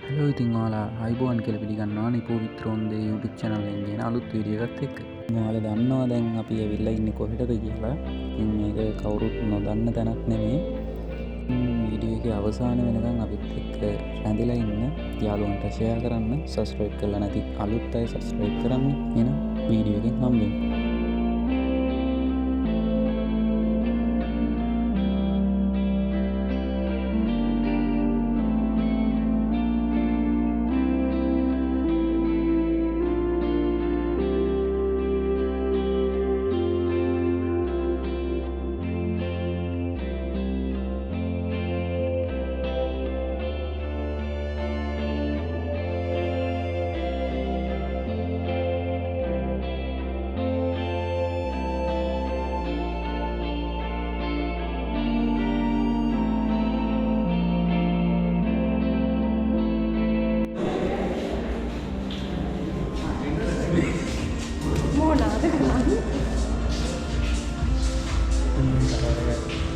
Hello ඉතින් ඔයාලා අයිබෝන් කියලා පිළිගන්නවා නිපෝ විත්‍රෝන්දේ YouTube channel එකෙන් ගෙන අලුත් වීඩියෝ එකත් එක්ක. ඔයාලා දන්නවා දැන් අපි ඇවිල්ලා ඉන්නේ කොහෙටද කියලා. ඉතින් මේක කවුරුත් නොදන්න තැනක් නෙමෙයි. වීඩියෝ එකේ අවසාන වෙනකන් අපිත් එක්ක රැඳිලා ඉන්න. යාළුවන්ට ෂෙයා කරන්න, subscribe කරලා නැති අලුත් අය subscribe කරන්න. එහෙනම් වීඩියෝ එකෙන් හම්බෙන්න.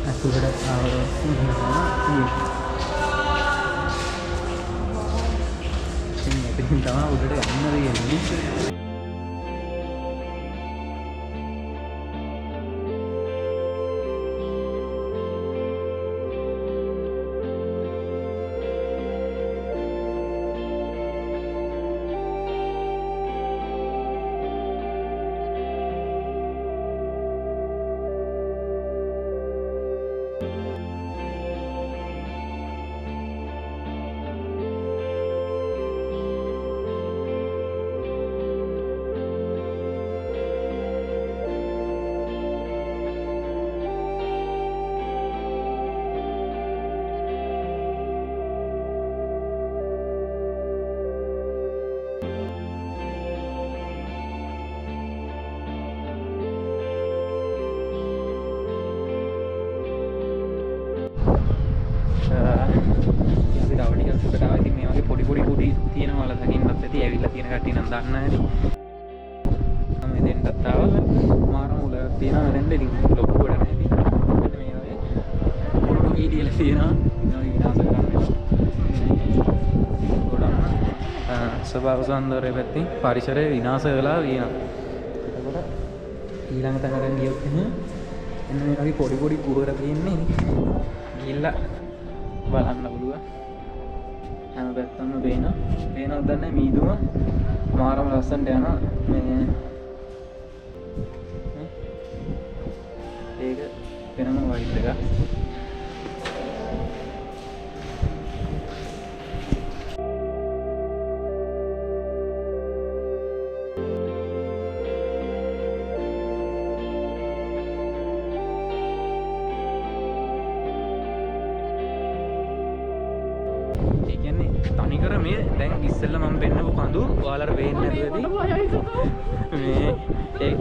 ඇතුළට එතකින් තමා උඩට යන්න වෙන්නේ. අපි තව ටිකක් සුකට ආවා. ඉතින් මේ වගේ පොඩි කුඩි තියෙනවා වල දකින්නත් ඇති. ඇවිල්ලා තියෙන කට්ටිය නම් දන්න ඇති. මම දෙන්නත් ආවා. මාරම උලක් තියෙනවා දැන් ඉතින් ලොකු කොට නැති. මෙන්න මේ වගේ පොඩි වීඩියෝල තියෙනවා. ඉතින් විනාශ කරන්න. ගොඩක් ස්වභාව සෞන්දර්යය පැත්තෙන් පරිසරය විනාශ වෙලා තියෙනවා. එතකොට ඊළඟ තැනකට ගියොත් එන්න මේ වගේ පොඩි කුහර තියෙන්නේ. ගිහිල්ලා බලන්න පුළුවන්. හැම පැත්තම පේනවද දන්නේ මීදුම මාරම ලස්සනට යනවා. මේ ඒක වෙනම වයිබ් එකක්. තනිකර මේ දැන් ඉස්සෙල්ලා මම පෙන්නපු කඳු ඔයාලට පේන්නේ නැතුවදී මේ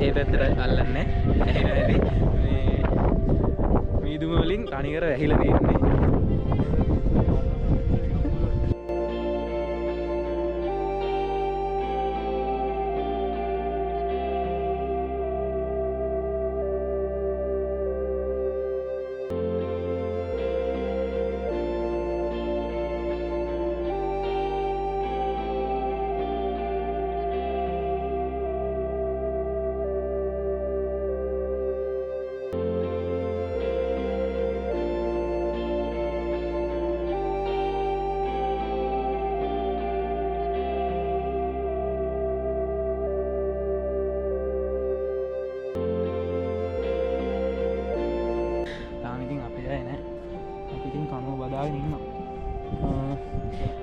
ඒ පැත්තට අල්ලන්නේ ඇහිලා නැති මේ මීදුම වලින් තනිකර ඇහිලා තියෙන්නේ.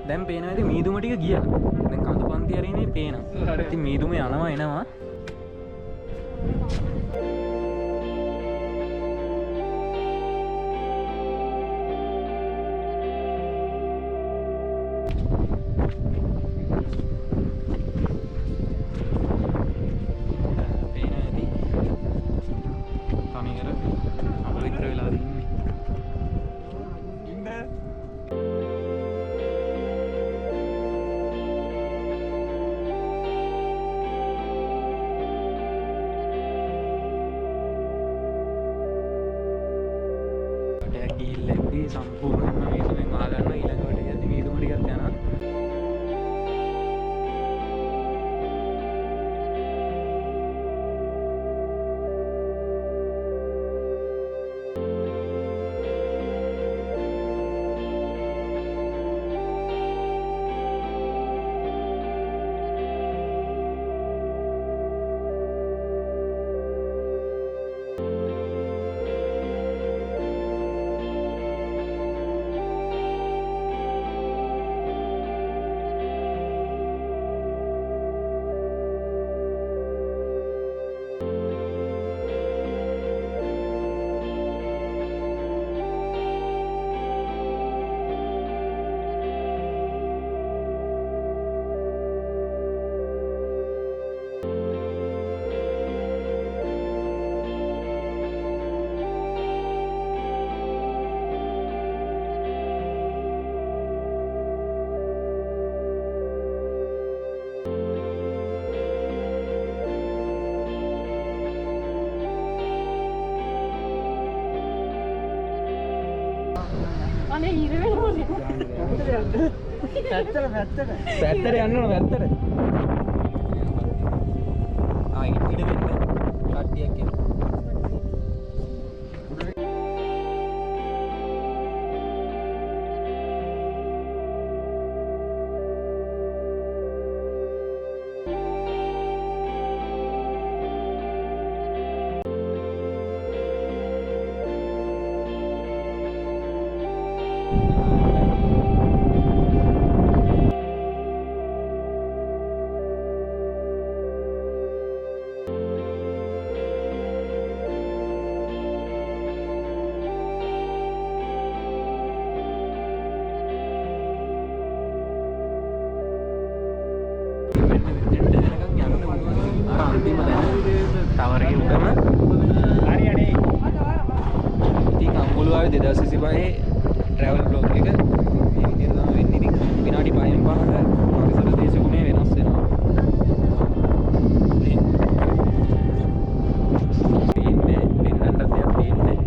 දැන් පේනවා ඇති මීදුම ටික ගියා. දැන් කඳු පන්ති හරිනේ පේනවා. ඉතින් මීදුම යනවා එනවා. පේනවා ඇති. තනිකර අපවිත්‍ර වෙලා ඉන්නේ. ගිහිල්ලා සම්පූර්ණයෙන්ම මේකෙන් ආගන්න ඊළඟ වටේ යද්දි මේකම ටිකක් යනවා. පැත්තට යන්න ඕන පැත්තට. ආ ඉඩ දෙන්න කට්ටියක් එන්න. ටවරගේ උඩම හරියනේ. ඉතින් අම්බුලුවාවේ 2025 ට්‍රැවල් බ්ලොග් එක මේ විදිහට තමයි වෙන්නේ. ඉතින් විනාඩි 5න් 5කට පරිසර දේශගුණය වෙනස් වෙනවා. ඉන්නේ දෙන්නට දෙයක් තියෙන්නේ.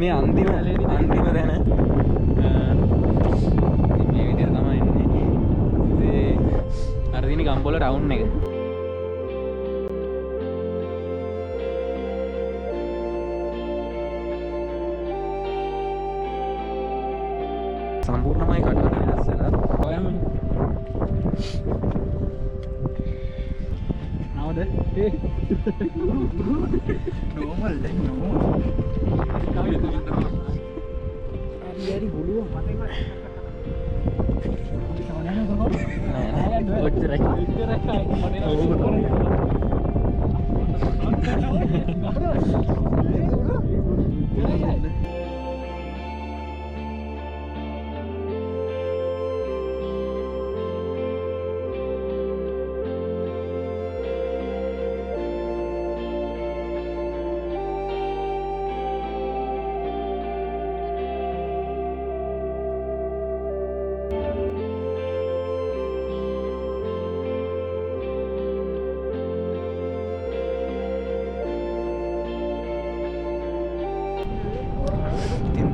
මේ අන්තිම තැන මේ විදිහට තමයි ඉන්නේ. ඒ අර දින ගම්පොල ටවුන් එක. සම්පූර්ණමයි කටවල වෙනස් වෙලා. ඔයම නවද? නෝමල් දැන් normal. Dari bulu mateng Mas.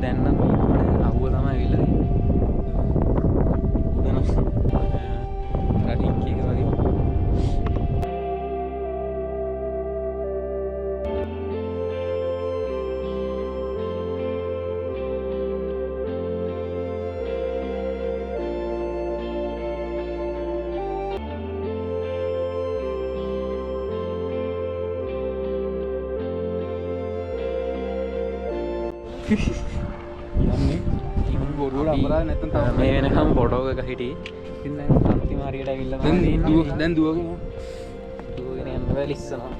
දැන් නම් අවුව තමයි ඇවිල්ලා තියෙන්නේ. රටින් කීක වගේ. මේ වෙනකම් ෆොටෝ එක හිටියේ. ඉතින් දැන් අන්තිම හරියට ඇවිල්ලා දැන් දුවගෙන යන්න බැරි ඉස්සනවා.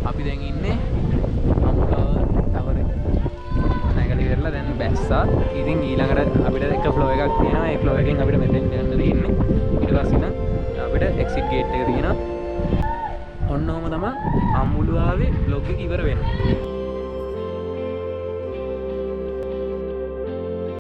අපි දැන් ඉන්නේ බැස්සා. ඉතින් ඊළඟට අපිට එක ෆ්ලෝ එකක් තියෙනවා. ඒ ෆ්ලෝ එකෙන් අපිට මෙතෙන් යන්න තියෙන්නේ. ඊට පස්සේ නම් අපිට එක්සිට් ගේට් එක තියෙනවා. ඔන්න ඔහම තමයි අම්මුලුවාවේ බ්ලොග් එක ඉවර වෙන්නේ.